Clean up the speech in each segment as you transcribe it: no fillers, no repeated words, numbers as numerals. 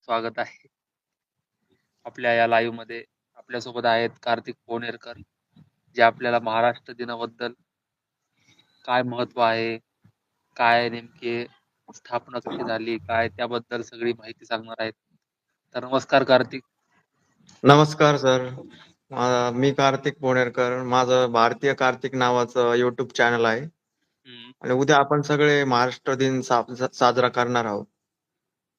स्वागत आहे. आपल्या या लाईव्हमध्ये आपल्यासोबत आहेत कार्तिक पोणेरकर, जे आपल्याला महाराष्ट्र दिनाबद्दल काय महत्त्व आहे, काय नेमके स्थापना कशी झाली, काय त्याबद्दल सगळी माहिती सांगणार आहेत. तर नमस्कार कार्तिक. नमस्कार सर. मी कार्तिक पोणेरकर. माझं भारतीय कार्तिक नावाचं युट्यूब चॅनल आहे हं, आणि उद्या आपण सगळे महाराष्ट्र दिन साजरा करणार आहोत.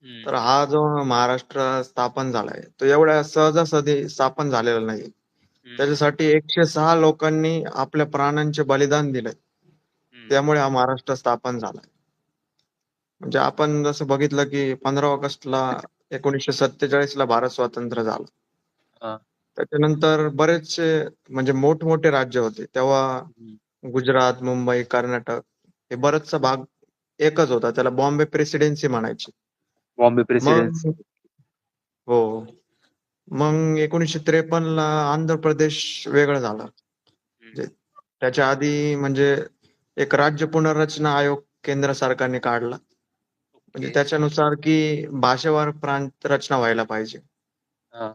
हं, तर हा जो महाराष्ट्र स्थापन झालाय तो एवढ्या सहजासहजी स्थापन झालेला नाही. हं, त्याच्यासाठी 106 लोकांनी आपल्या प्राणांचे बलिदान दिले. हं. त्यामुळे हा महाराष्ट्र स्थापन झालाय. म्हणजे आपण जसं बघितलं की 15 ऑगस्टला 1947 ला भारत स्वतंत्र झाला. हां. त्याच्यानंतर बरेचसे म्हणजे मोठमोठे राज्य होते तेव्हा. हं. गुजरात, मुंबई, कर्नाटक हे बराचसा भाग एकच होता. त्याला बॉम्बे प्रेसिडेन्सी म्हणायची. बॉम्बे प्रेसिडेन्सी. मग हो. मग 1953 ला आंध्र प्रदेश वेगळं झालं. हं. म्हणजे त्याच्या आधी म्हणजे एक राज्य पुनर्रचना आयोग केंद्र सरकारने काढला. म्हणजे ओके. त्याच्यानुसार की भाषेवार प्रांत रचना व्हायला पाहिजे. हां.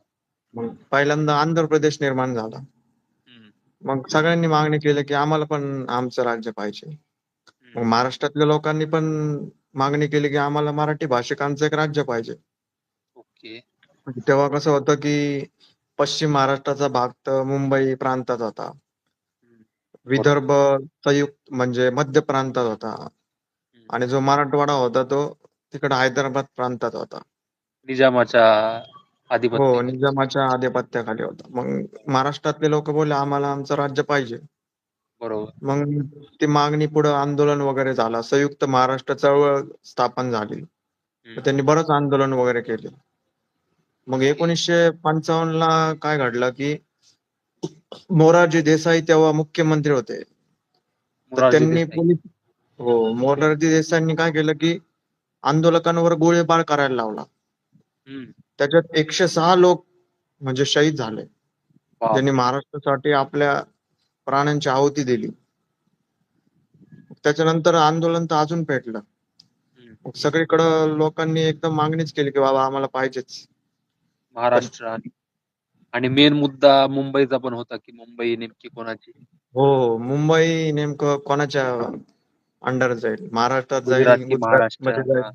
मग पहिल्यांदा आंध्र प्रदेश निर्माण झाला. हं, मग सगळ्यांनी मागणी केली की आम्हाला पण आमचं राज्य पाहिजे. मग हं. महाराष्ट्रातल्या लोकांनी पण मागणी केली की आम्हाला मराठी भाषिकांचं एक राज्य पाहिजे. ओके. म्हणजे तेव्हा कसं होतं की पश्चिम महाराष्ट्राचा भाग तर मुंबई प्रांतात होता. हं. बरोबर. विदर्भ संयुक्त म्हणजे मध्य प्रांतात होता. हं. आणि जो मराठवाडा होता तो तिकडे हैदराबाद प्रांतात होता. निजामाच्या हो, आधिपत्याखाली. निजामाच्या आधिपत्याखाली होता. मग महाराष्ट्रातले लोक बोलले आम्हाला आमचं राज्य पाहिजे. बरोबर. मग ती मागणी पुढे आंदोलन वगैरे झाला. संयुक्त महाराष्ट्र चळवळ स्थापन झाली. तर हं. त्यांनी बरंच आंदोलन वगैरे केले. मग ओके. 1955 ला काय घडलं की मोरारजी देसाई तेव्हा मुख्यमंत्री होते. तर मोरारजी त्यांनी देसाई. पोलीस हो, मोरारजी देसाईंनी काय केलं की आंदोलकांवर गोळीबार करायला लावला. हं. त्याच्यात 106 लोक म्हणजे शहीद झाले. ज्यांनी बापरे! महाराष्ट्रासाठी आपल्या प्राणांची आहुती दिली. त्याच्यानंतर आंदोलन तर अजून पेटलं. हं. मग सगळीकडं लोकांनी एकदम मागणीच केली की बाबा आम्हाला पाहिजेच. पण महाराष्ट्र आणि मेन मुद्दा मुंबईचा पण होता, की मुंबई नेमकी कोणाची? हो, मुंबई नेमकं कोणाच्या अंडर जाईल? महाराष्ट्रात गुजरात जाईल, की महाराष्ट्र? गुजरातमध्ये हां. जाईल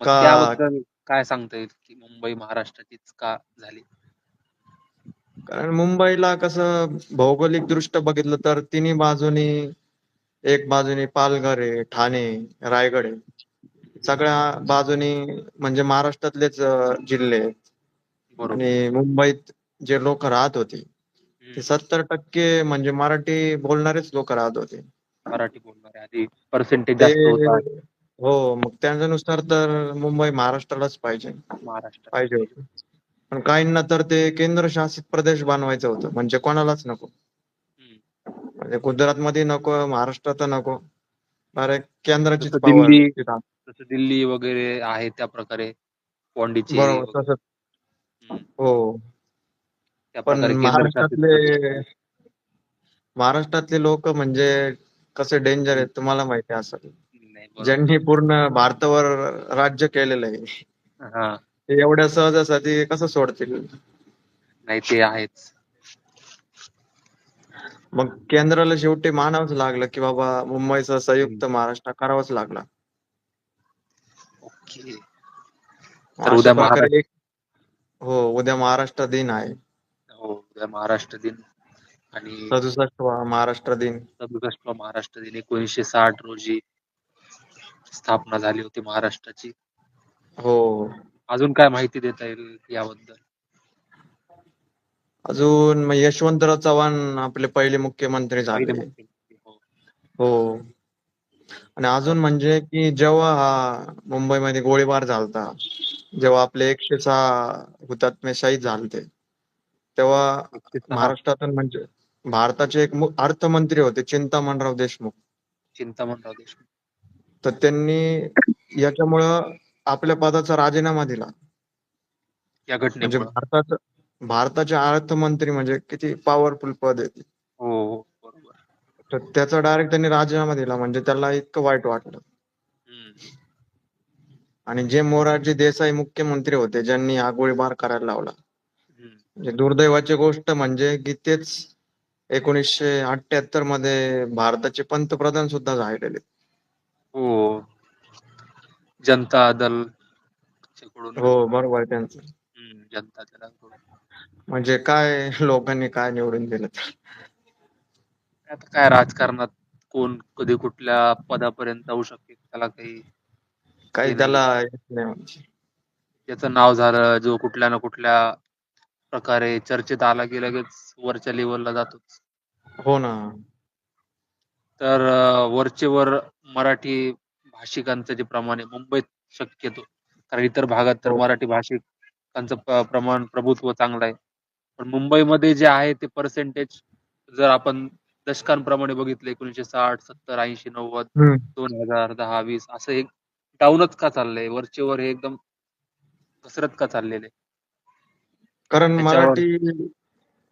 मग का? त्याबद्दल काय सांगता येईल, की मुंबई महाराष्ट्राचीच का झाली? कारण मुंबईला कसं भौगोलिकदृष्ट्या बघितलं तर तिन्ही बाजूनी, एक बाजूनी पालघर आहे, ठाणे, रायगड आहे. सगळ्या बाजूनी म्हणजे महाराष्ट्रातलेच जिल्हे आहेत. बरोबर. आणि मुंबईत जे लोक राहत होते ते हं. 70% म्हणजे मराठी बोलणारेच लोक राहत होते. मराठी बोलणारे आधी पर्सेंटेज ते जास्त होता. हो, मग त्याच्यानुसार तर मुंबई महाराष्ट्रालाच पाहिजे महाराष्ट्रालाच पाहिजे पाहिजे. होतं. पण काहींना तर ते केंद्रशासित प्रदेश बनवायचं होतं. म्हणजे कोणालाच नको. हं. म्हणजे गुजरातमध्ये नको, महाराष्ट्रात नको. डायरेक्ट केंद्राचीच जसं पॉवर दिल्ली तिथं. जसं दिल्ली वगैरे आहे त्या प्रकारे पॉंडिचेरी बरोबर वगैरे. तसंच. हं. हो. त्या पण प्रकारे केंद्रशासित महाराष्ट्रातले प्रदेश. महाराष्ट्रातले लोक म्हणजे कसे डेंजर हं. आहेत तुम्हाला माहिती असेल. नाही बरोबर. ज्यांनी पूर्ण भारतावर राज्य केलेलं आहे. हां. ते एवढ्या सहजासहजी कसं सोडतील? नाही ते आहेच. मग केंद्राला शेवटी मानावंच लागलं, की बाबा मुंबईचा हं. संयुक्त महाराष्ट्र करावाच लागला. ओके. मग तर अशा उद्या प्रकारे एक हो, उद्या महाराष्ट्र दिन आहे. हो, उद्या महाराष्ट्र दिन आणि 67वा महाराष्ट्र दिन. 67वा महाराष्ट्र दिन 1960 रोजी स्थापना झाली होती महाराष्ट्राची. हो. अजून काय माहिती देता येईल याबद्दल? अजून मग यशवंतराव चव्हाण आपले पहिले मुख्यमंत्री पहिले झाले. मुख्यमंत्री. हो. हो. आणि अजून तर म्हणजे की जेव्हा हा मुंबईमध्ये गोळीबार झालता, जेव्हा आपले 106 हुतात्मे शहीद झालते, तेव्हा 106 महाराष्ट्रातून म्हणजे भारताचे एक अर्थमंत्री होते चिंतामणराव देशमुख. चिंतामणराव देशमुख तर त्यांनी याच्यामुळं आपल्या पदाचा राजीनामा दिला. या म्हणजे घटनेमुळं. भारताचे अर्थमंत्री म्हणजे किती पॉवरफुल पद आहे ते. हो, हो. बरोबर. तर त्याचा डायरेक्ट त्यांनी राजीनामा दिला म्हणजे त्याला इतकं वाईट वाटलं. हं. आणि जे मोरारजी देसाई मुख्यमंत्री होते ज्यांनी हा गोळीबार करायला लावला. हम्म. म्हणजे दुर्दैवाची गोष्ट म्हणजे की तेच 1978 मध्ये भारताचे पंतप्रधान सुद्धा झालेले. हो, जनता दल कडून हो बरोबर आहे त्यांचं. जनता दलाकडून. म्हणजे काय लोकांनी काय निवडून दिलं. आता काय राजकारणात कोण कधी कुठल्या पदापर्यंत जाऊ शकेल त्याला काही काही हे त्याला नाहीये. येत नाही म्हणजे. त्याचं नाव झालं जो कुठल्या ना कुठल्या प्रकारे चर्चेत आला की लगेच वरच्या लेवलला जातोच. हो ना. तर वरचे वर मराठी भाषिकांचं जे प्रमाण आहे मुंबईत शक्यतो, कारण इतर भागात तर हो. मराठी भाषिकांचं प्रमाण प्रभुत्व चांगलं आहे. पण मुंबईमध्ये जे आहे ते पर्सेंटेज जर आपण दशकांप्रमाणे बघितलं 1960, 70, 80, 90, हम्म. 2000, 10, 20 असं एक डाऊनच का चाललंय? वरचे वर हे एकदम घसरत का चाललेले? कारण त्याच्यावर मराठी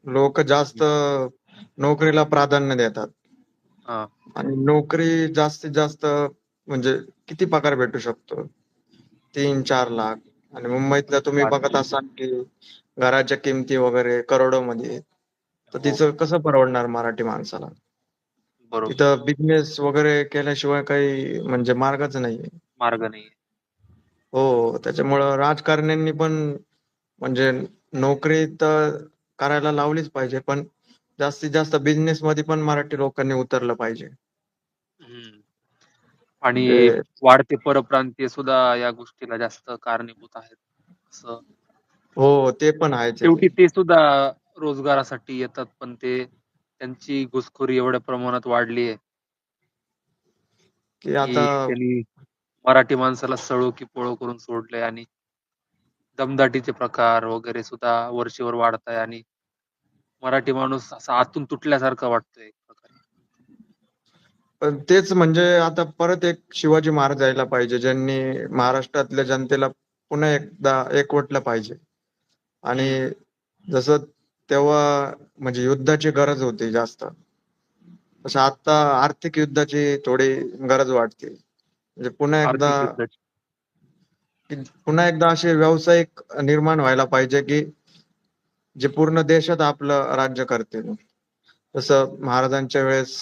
लोक जास्त नोकरीला प्राधान्य देतात. हा, आणि नोकरी जास्तीत जास्त म्हणजे किती पगार भेटू शकतो? 3-4 लाख. आणि मुंबईतल्या तुम्ही बात- बघत असाल की घराच्या किमती वगैरे करोडोमध्ये आहेत. तर हो, तिचं कसं परवडणार मराठी माणसाला? बरोबर. तिथं बिझनेस वगैरे केल्याशिवाय काही म्हणजे मार्गच नाहीये. मार्ग नाही. हो, त्याच्यामुळं राजकारण्यांनी पण म्हणजे नोकरी तर करायला लावलीच पाहिजे, पण जास्तीत जास्त बिझनेस मध्ये पण मराठी लोकांनी उतरलं पाहिजे. हम्म. आणि म्हणजे वाढते परप्रांतीय सुद्धा या गोष्टीला जास्त कारणीभूत आहेत. असं हो, ते पण आहेच आहे ते. शेवटी ते सुद्धा रोजगारासाठी येतात, पण ते त्यांची घुसखोरी एवढ्या प्रमाणात वाढली आहे की आता की त्यांनी मराठी माणसाला सळो की पळो करून सोडलंय आणि दमदाटीचे प्रकार वगैरे सुद्धा वरचेवर वाढत आहे आणि मराठी माणूस असा आतून तुटल्यासारखा वाटतोय एक प्रकारे. पण तेच म्हणजे आता परत एक शिवाजी महाराज यायला पाहिजे, ज्यांनी महाराष्ट्रातल्या जनतेला पुन्हा एकदा एकवटलं पाहिजे. आणि हम्म. जसं तेव्हा म्हणजे युद्धाची गरज होती जास्त, तसं आता आर्थिक युद्धाची थोडी गरज वाटते. म्हणजे आर्थिक युद्धाची. पुन्हा एकदा असे व्यावसायिक निर्माण व्हायला पाहिजे की जे पूर्ण देशात आपलं राज्य करतील. जसं महाराजांच्या वेळेस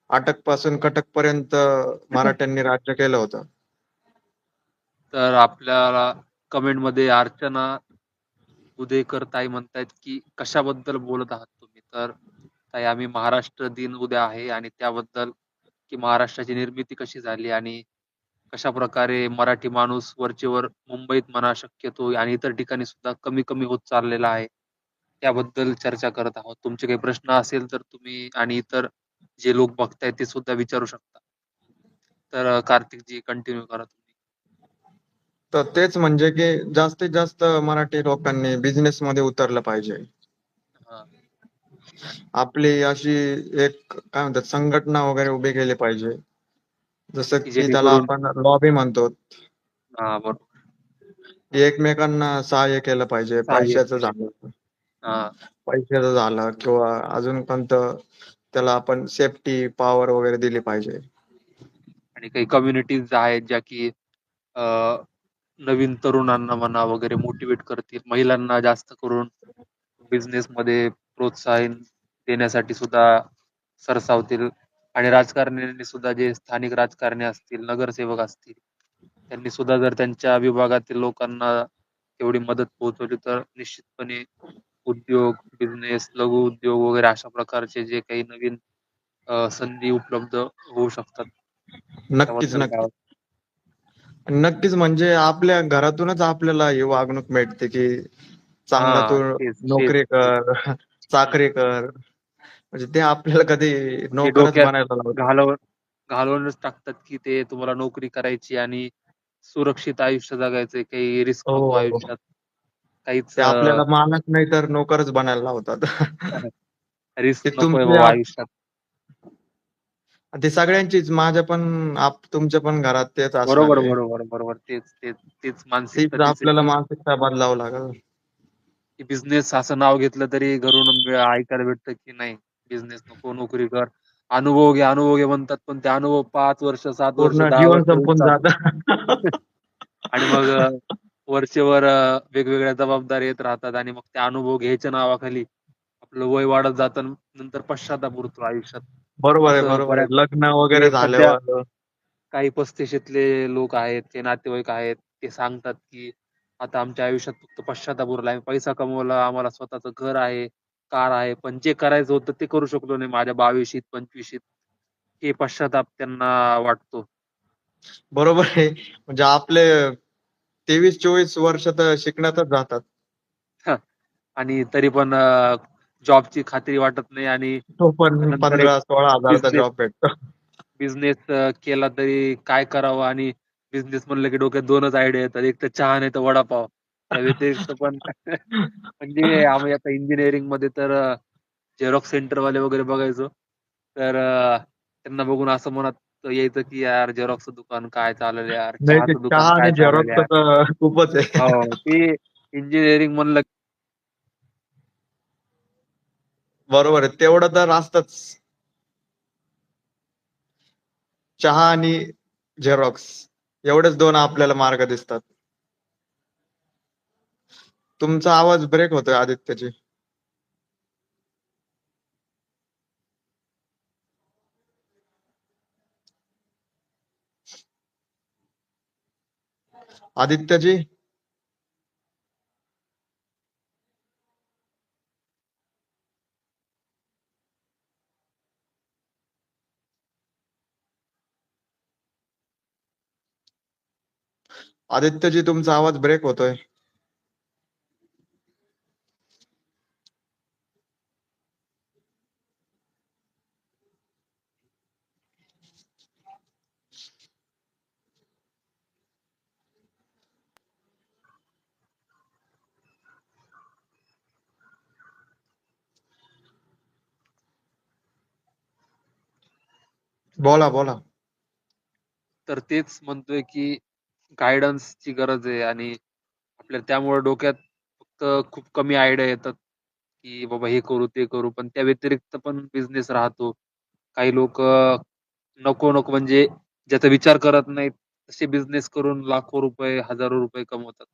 अटक पासून पर्यंत मराठ्यांनी राज्य केलं होतं. तर आपल्याला कमेंट मध्ये अर्चना उदयकर ताई म्हणतायत की कशाबद्दल बोलत आहात तुम्ही? तर ताई, आम्ही महाराष्ट्र दिन उद्या आहे आणि त्याबद्दल की महाराष्ट्राची निर्मिती कशी झाली आणि कशा प्रकारे मराठी माणूस वरचेवर मुंबईत म्हणा शक्यतो आणि इतर ठिकाणी सुद्धा कमी कमी होत चाललेला आहे. त्याबद्दल चर्चा करत आहोत. तुमचे काही प्रश्न असेल तर तुम्ही आणि इतर जे लोक बघतायत ते सुद्धा विचारू शकता. तर कार्तिक जी कंटिन्यू करा तुम्ही. तर तेच म्हणजे की जास्तीत जास्त मराठी लोकांनी बिझनेस मध्ये उतरलं पाहिजे. हा. आपली अशी एक काय म्हणतात संघटना वगैरे उभी केली पाहिजे. जसं की की त्याला जेणेकरून आपण लॉबी म्हणतो. हा, बरोबर. की एकमेकांना सहाय्य केलं पाहिजे. सहाय्य केले. हा. पैशाचं झालं किंवा अजून कोणतं त्याला आपण सेफ्टी पॉवर वगैरे दिली पाहिजे. आणि काही कम्युनिटीज आहेत ज्या की नवीन तरुणांना म्हणा वगैरे मोटिवेट करतील. महिलांना जास्त करून बिझनेस मध्ये प्रोत्साहन देण्यासाठी सुद्धा सरसावतील आणि राजकारण्यांनी सुद्धा जे स्थानिक राजकारणी असतील, नगरसेवक असतील, त्यांनी सुद्धा जर त्यांच्या विभागातील लोकांना एवढी मदत पोहोचवली तर निश्चितपणे उद्योग, बिझनेस, लघु उद्योग वगैरे अशा प्रकारचे जे काही नवीन संधी उपलब्ध होऊ शकतात. नक्कीच, त्याबद्दल काय नक्कीच. वाटतं? नक्कीच म्हणजे आपल्या घरातूनच आपल्याला ही वागणूक मिळते की चांगला हा, तू तेच तेच नोकरी तेच. कर, चाकरी हम्म. कर. म्हणजे ते आपल्याला कधी ते नोकरच डोक्यात बनायला लावतात. घालवून घालवूनच टाकतात की ते तुम्हाला नोकरी करायची आणि सुरक्षित आयुष्य जगायचंय. काही रिस्क नको हो. आयुष्यात. काहीच ते आपल्याला मालक नाही तर नोकरच बनायला लावतात. रिस्क ते नकोय तुमचे बाबा आयुष्यात. ते सगळ्यांचीच माझ्या पण तुमच्या पण घरात तेच असणार बरोबर, आहे. बरोबर, बरोबर. तेच तेच तेच मानसिकता तीच तीच आहे आपल्याला की मानसिकता बदलावं लागेल. बिझनेस असं नाव घेतलं तरी घरून ऐकायला भेटतं की नाही, बिझनेस नको, नोकरी कर. अनुभव घे म्हणतात, पण ते अनुभव 5 वर्ष, 7 वर्ष, पूर्ण 10 जीवन वर्ष होत संपून चालले. जातं. आणि मग वरचेवर वेगवेगळ्या जबाबदाऱ्या येत राहतात आणि मग ते अनुभव घ्यायच्या नावाखाली आपलं वय वाढत जातं आणि नंतर पश्चाताप उरतो आयुष्यात. बरोबर आहे, असं बरोबर आहे. बऱ्याच लग्न वगैरे म्हणजे सध्या झाल्यावर काही पस्तीशीतले लोक आहेत, ते नातेवाईक आहेत, ते सांगतात की आता आमच्या आयुष्यात फक्त पश्चाताप उरला. आम्ही पैसा कमवला, आम्हाला स्वतःचं घर आहे, कार आहे, पण जे करायचं होतं ते करू शकलो नाही माझ्या 22शीत 25शीत. हे पश्चाताप त्यांना वाटतो. बरोबर आहे. म्हणजे आपले 23-24 वर्ष तर शिकण्यातच जातात. आणि तरी पण जॉबची खात्री वाटत नाही आणि तो पण नंतर एक 15,000-16,000 चा बिझनेस जॉब भेटतो. बिझनेस केला तरी काय करावं आणि बिझनेस म्हणलं की डोक्यात 2च आयडिया येतात. एक तर चहा नाही तर वडापाव. त्या व्यतिरिक्त पण म्हणजे आम्ही आता इंजिनिअरिंग मध्ये तर झेरॉक्स सेंटरवाले वगैरे बघायचो. तर त्यांना बघून असं मनात यायचं की यार झेरॉक्सचं दुकान काय चालेल यार, नाही ते चहाचं दुकान चहा काय आणि चालेल झेरॉक्सचं यार. तर खूपच आहे. हो, ते इंजिनिअरिंग म्हणलं बरोबर आहे. तेवढं तर असतंच. चहा आणि झेरॉक्स एवढेच 2 आपल्याला मार्ग दिसतात. तुमचा आवाज ब्रेक होतोय आदित्यजी. आदित्यजी? आदित्यजी तुमचा आवाज ब्रेक होतोय. बोला, बोला. तर तेच म्हणतोय की गाईडन्सची गरज आहे आणि आपल्याला त्यामुळे डोक्यात फक्त खूप कमी आयडिया येतात, की बाबा हे करू, ते करू. पण त्या व्यतिरिक्त पण बिझनेस राहतो. काही लोकं नको नको म्हणजे ज्याचा विचार करत नाहीत, तसे बिझनेस करून लाखो रुपये, हजारो रुपये कमवतात.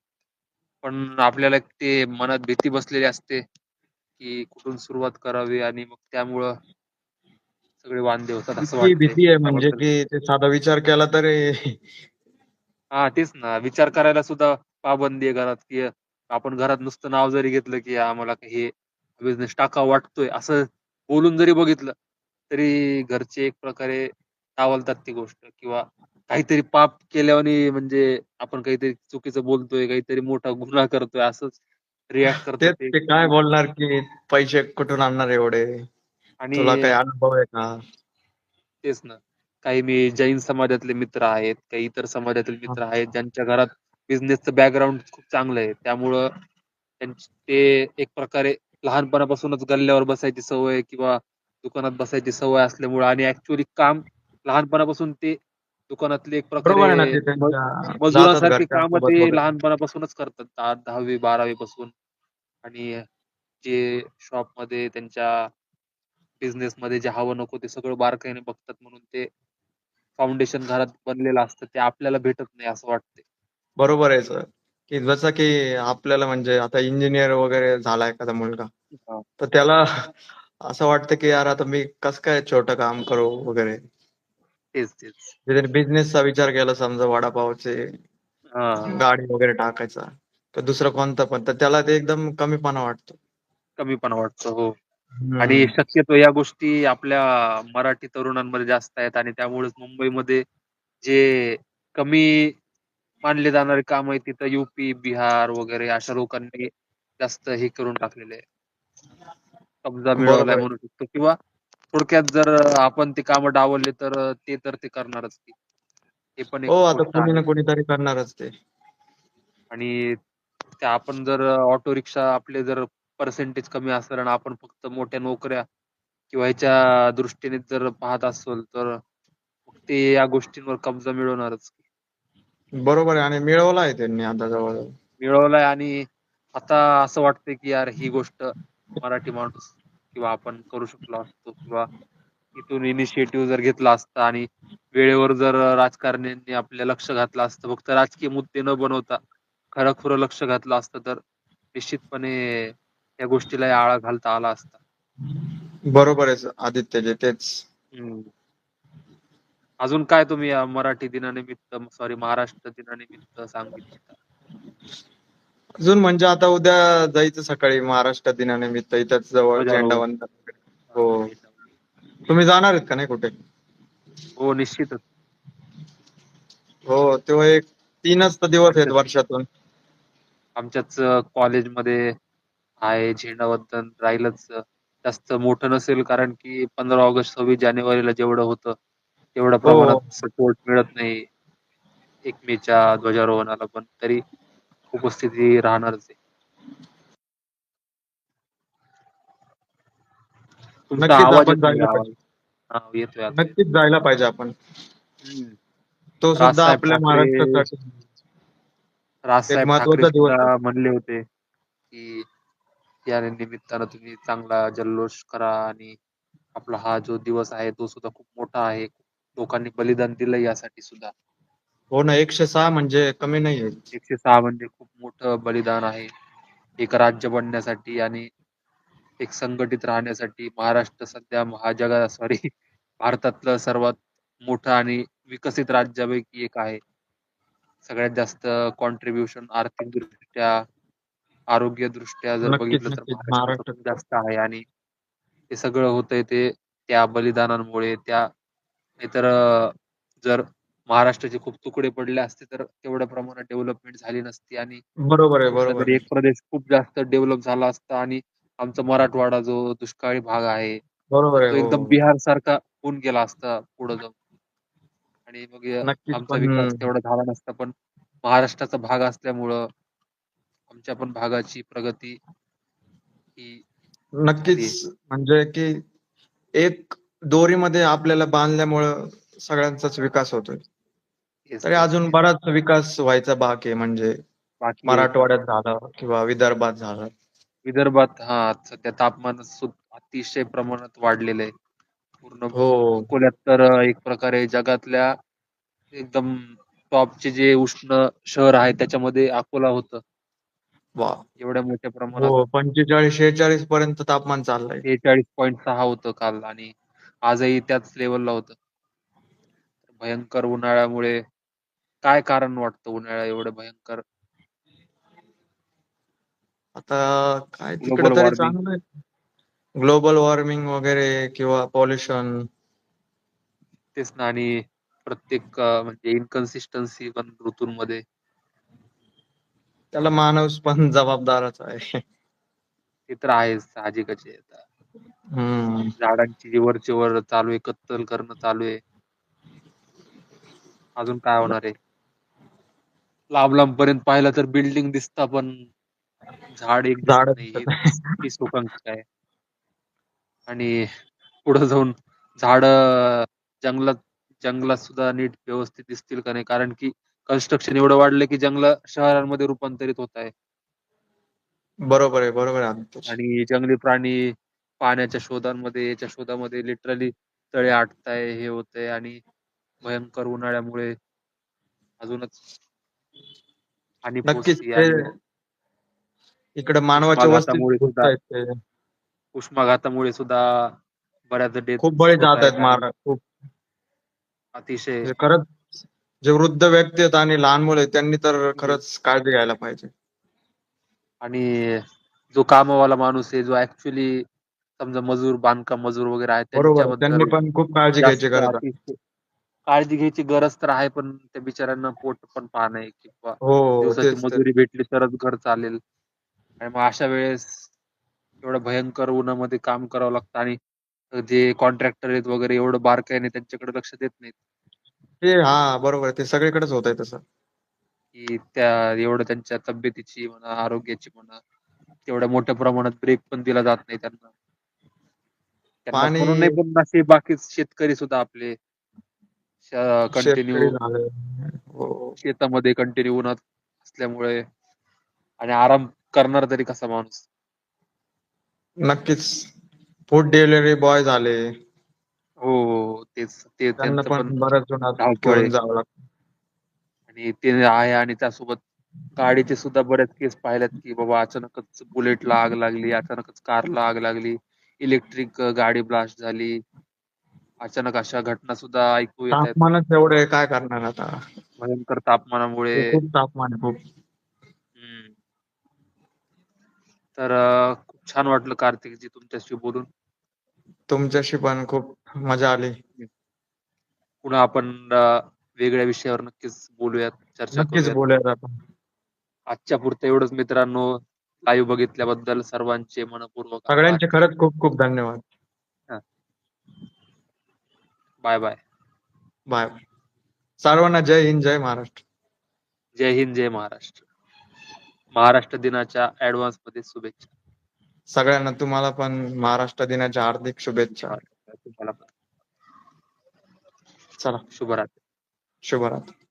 पण आपल्याला एक ते मनात भीती बसलेली असते, की कुठून सुरुवात करावी आणि मग त्यामुळं सगळे वांदे होतात असं इतकी वाटतंय. भीती आहे म्हणजे त्याबद्दल की ते साधा विचार केला तरी हां, तेच ना. विचार करायला सुद्धा पाबंदी आहे घरात, की आपण घरात नुसतं नाव जरी घेतलं, की आम्हाला हे बिझनेस टाकावा वाटतोय, असं बोलून जरी बघितलं, तरी घरचे एक प्रकारे डावलतात ती गोष्ट किंवा काहीतरी पाप केल्यावानी म्हणजे आपण काहीतरी चुकीचं बोलतोय, काहीतरी मोठा गुन्हा करतोय असंच रिएक्ट करतात तेच ते. ते काय बोलणार की पैसे कुठून आणणार एवढे? आणि तुला काही अनुभव आहे का? तेच ना. काही मी जैन समाजातले मित्र आहेत, काही इतर समाजातील हां. मित्र आहेत, ज्यांच्या घरात बिझनेसचं बॅकग्राऊंड खूप चांगलं आहे. त्यामुळं ते एक प्रकारे लहानपणापासूनच गल्ल्यावर बसायची सवय किंवा दुकानात बसायची सवय असल्यामुळं आणि ॲक्चुअली काम लहानपणापासून ते दुकानातले एक प्रकारे बरोबर आहे ना ते त्यांच्या जातात मजुरांसारखी कामं घरच्यांसोबत ते वगैरे. लहानपणापासूनच करतात. 10वी 12वी पासून आणि जे शॉपमध्ये त्यांच्या बिझनेसमध्ये जे हवं नको ते सगळं बारकाईने बघतात म्हणून ते फाउंडेशन घरात बनलेलं असतं ते आपल्याला भेटत नाही असं वाटतंय. बरोबर आहे सर. की जसं की आपल्याला म्हणजे आता इंजिनिअर वगैरे झाला एखादा मुलगा, हां. तर त्याला असं वाटतं की यार आता मी कसं काय छोटं काम करू वगैरे. तेच, तेच. त्याने बिझनेसचा विचार केला समजा वडापावचे हां. गाडी वगैरे टाकायचा. तर दुसरं कोणतं पण तर त्याला ते एकदम कमीपणा वाटतो. कमीपणा वाटतो. हो. आणि हं. शक्यतो या गोष्टी आपल्या मराठी तरुणांमध्ये जास्त आहेत आणि त्यामुळेच मुंबईमध्ये जे कमी मानले जाणारे काम आहे तिथं यूपी, बिहार वगैरे अशा लोकांनी जास्त हे करून टाकलेलं आहे. कब्जा मिळवलाय बरोबर आहे. म्हणू शकतो किंवा थोडक्यात जर आपण ती कामं डावलली तर ते तर ते करणारच की. हे पण एक हो, आता गोष्ट कोणी आहे. ना कोणीतरी करणारच ते. आणि ते आपण जर ऑटो रिक्षा आपले जर पर्सेंटेज कमी असेल आणि आपण फक्त मोठ्या नोकऱ्या किंवा ह्याच्या दृष्टीने जर पाहत असेल तर मग ते या गोष्टींवर कब्जा मिळवणारच. बरोबर आहे आणि मिळवला आहे त्यांनी आता जवळ-जवळ. मिळवलाय आणि आता असं वाटतंय की यार ही गोष्ट मराठी माणूस किंवा आपण करू शकलो असतो किंवा इथून इनिशिएटिव्ह जर घेतला असता आणि वेळेवर जर राजकारण्यांनी आपल्या लक्ष घातलं असतं, फक्त राजकीय मुद्दे न बनवता खरं-खुरं लक्ष घातलं असतं, तर निश्चितपणे या गोष्टीला आळा घालता आला असता. बरोबर आहे आदित्यजी, तेच. हम्म. अजून काय तुम्ही या मराठी दिनानिमित्त, सॉरी, महाराष्ट्र दिनानिमित्त सांगू इच्छिता? अजून म्हणजे आता उद्या जायचं सकाळी महाराष्ट्र दिनानिमित्त इथंच जवळ ध्वजारोहण. झेंडावंदन. हा, हो. तुम्ही जाणार आहेत का नाही कुठे? हो, निश्चितच. हो, तेव्हा एक 3च तर दिवस आहेत आमच्याच वर्षातून. आमच्याच कॉलेजमध्ये आहे झेंडावंदन राहीलच. जास्त मोठं नसेल, कारण की 15 ऑगस्ट 26 जानेवारीला जेवढं होतं तेवढ्या हो. प्रमाणात सपोर्ट मिळत नाही 1 मेच्या ध्वजारोहणाला, पण तरी उपस्थिती राहणारच आहे. तुमचा नक्कीच आवाज आपण येत नाही, जायला आवाज. पाहिजे. हा, येतोय आता, नक्कीच येतोय. जायला पाहिजे आपण. हम्म. तो सुद्धा राजसाहेब आपल्या ठाकरे महाराष्ट्रासाठी एक राजसाहेब ठाकरे महत्वाचा दिवस सुद्धा आहे. म्हणले होते की या निमित्तानं तुम्ही चांगला जल्लोष करा आणि आपला हा जो दिवस आहे तो सुद्धा खूप मोठा आहे. लोकांनी बलिदान दिलं यासाठी सुद्धा. हो ना, 106 म्हणजे कमी नाहीये. 106 म्हणजे खूप मोठं बलिदान आहे. एक राज्य बनण्यासाठी आणि एक संघटित राहण्यासाठी. महाराष्ट्र सध्या हा जगा सॉरी भारतातलं सर्वात मोठं आणि विकसित राज्यापैकी एक आहे. सगळ्यात जास्त कॉन्ट्रिब्युशन आर्थिकदृष्ट्या, आरोग्यदृष्ट्या जर नक्कीच, बघितलं तर नक्कीच. महाराष्ट्राचं महाराष्ट्र. खूप जास्त आहे आणि हे सगळं होतंय ते त्या बलिदानांमुळे. नाहीतर जर महाराष्ट्राचे खूप तुकडे पडले असते तर तेवढ्या प्रमाणात डेव्हलपमेंट झाली नसती आणि बरोबर आहे, कुठला बरोबर तरी आहे. एक प्रदेश खूप जास्त डेव्हलप झाला असता आणि आमचा मराठवाडा जो दुष्काळी भाग आहे, तर बरोबर आहे. तो हो, एकदम हो. बिहार सारखा होऊन गेला असता पुढे जाऊन. आणि मग नक्कीच. आमचा पण विकास तेवढा झाला नसता. पण महाराष्ट्राचा भाग असल्यामुळं आमच्या पण भागाची प्रगती ही नक्कीच, झाली आहे. म्हणजे की एक दोरीमध्ये आपल्याला बांधल्यामुळं सगळ्यांचाच विकास होतोय. तेच तरी तेच अजून तेच बराच विकास व्हायचा बाकी आहे, म्हणजे बाकी आहे. मराठवाड्यात झालं किंवा विदर्भात झालं. विदर्भात हा सध्या तापमान अतिशय प्रमाणात वाढलेलं आहे. पूर्ण हो. अकोल्यात तर एक प्रकारे जगातल्या एकदम टॉपचे जे उष्ण शहर आहे त्याच्यामध्ये अकोला होतं. वाह! एवढ्या मोठ्या प्रमाणात हो, 45-46 पर्यंत तापमान चाललंय. 46.6 होतं काल आणि आजही त्याच लेवलला होतं. भयंकर उन्हाळ्यामुळे काय कारण वाटतं उन्हाळा एवढं भयंकर? आता काय तिकडे ग्लोबल तरी वॉर्मिंग. चांगलं आहे. ग्लोबल वॉर्मिंग वगैरे किंवा पॉल्युशन. तेच ना, आणि प्रत्येक म्हणजे इनकन्सिस्टन्सी पण ऋतूंमध्ये. त्याला माणूस पण जबाबदारच आहे. ते तर आहेच, साहजिकच आहे. आता हम्म. झाडांची जी वरची वर चालू आहे, कत्तल करणं चालू आहे. अजून काय होणार आहे? लांब लांब पर्यंत पाहिलं तर बिल्डिंग दिसता, पण झाड एक दिसत झाडच नाही. दिसत हीच नाही. ही शोकांतिका आहे. आणि पुढे जाऊन झाड जंगलात जंगलात सुद्धा नीट व्यवस्थित दिसतील का नाही, कारण की कन्स्ट्रक्शन एवढं वाढलं की जंगल शहरांमध्ये रूपांतरित होत आहे. बरोबर आहे, बरोबर आहे आदित्य. आणि जंगली प्राणी पाण्याच्या शोधांमध्ये, याच्या शोधामध्ये लिटरली तळे आटताय, हे होतंय आणि भयंकर उन्हाळ्यामुळे अजूनच हानी नक्कीच पोहोचते ते आणि इकडे मानवाच्या वस्तीत उष्माघातामुळे सुद्धा घुसतायत ते. उष्माघातामुळे सुद्धा बऱ्याच खूप डेथ्स बळी होत जात आहेत आहेत आणि खूप. अतिशय. म्हणजे खरंच जे वृद्ध व्यक्ती आहेत आणि लहान मुलं आहेत त्यांनी तर हम्म. खरंच काळजी घ्यायला पाहिजे. आणि जो कामवाला माणूस आहे, जो ऍक्च्युली समजा मजूर, बांधकाम मजूर वगैरे आहे, बरोबर आहे. त्यांनी त्यांच्याबद्दल पण खूप काळजी घ्यायची जास्त गरज आहे. अतिशय काळजी घ्यायची गरज तर आहे, पण त्या बिचाऱ्यांना पोट पण पाहणं आहे किंवा हो, दिवसाची तेच तेच. मजुरी भेटली तरच घर चालेल. आणि मग अशा वेळेस एवढं भयंकर उन्हामध्ये काम करावं लागतं आणि जे कॉन्ट्रॅक्टर आहेत वगैरे एवढं बारकाईने त्यांच्याकडे लक्ष देत नाहीत ते बरोबर आहे. ते सगळीकडेच होत आहे तसं. की त्या एवढं त्यांच्या तब्येतीची म्हणा, आरोग्याची म्हणा, तेवढ्या मोठ्या प्रमाणात ब्रेक पण दिला जात नाही त्यांना. त्यांनाच पाणी म्हणून नाही, पण असे बाकी शेतकरी सुद्धा आपले कंटिन्यू शेतकरी झाले. हो. शेतामध्ये कंटिन्यू उन्हात असल्यामुळे आणि आराम करणार तरी कसा माणूस? नक्कीच. फूड डिलिव्हरी बॉय झाले. हो, हो. तेच ते त्यांना त्यांचं पण पण बऱ्याच जणात धावपळ आहे. घेऊन जावं लागतं. आणि ते आहे आणि त्यासोबत गाडीचे सुद्धा बरेच केस पाहिल्यात, की बाबा अचानकच बुलेटला आग लागली, अचानकच कारला आग लागली, इलेक्ट्रिक गाडी ब्लास्ट झाली. अचानक अशा घटना सुद्धा ऐकू येत आहेत. तापमानच एवढं आहे, काय करणार आता. भयंकर तापमानामुळे. ते खूप तापमान आहे खूप. हम्म. तर खूप छान वाटलं कार्तिकजी तुमच्याशी बोलून. तुमच्याशी पण खूप मजा आली. पुन्हा आपण वेगळ्या विषयावर नक्कीच बोलूयात, चर्चा नक्कीच करूयात. बोलूयात आपण. आजच्या पुरतं एवढंच मित्रांनो. लाईव्ह बघितल्याबद्दल सर्वांचे मनःपूर्वक आभार. सगळ्यांचे खरंच खूप खूप धन्यवाद. Bye bye. बाय. सर्वांना जय हिंद, जय महाराष्ट्र. जय हिंद, जय महाराष्ट्र. महाराष्ट्र दिनाच्या ऍडव्हान्स मध्ये शुभेच्छा. सगळ्यांना तुम्हाला पण महाराष्ट्र दिनाच्या हार्दिक शुभेच्छा. तुम्हाला पण चला, शुभरात्री. शुभरात्री.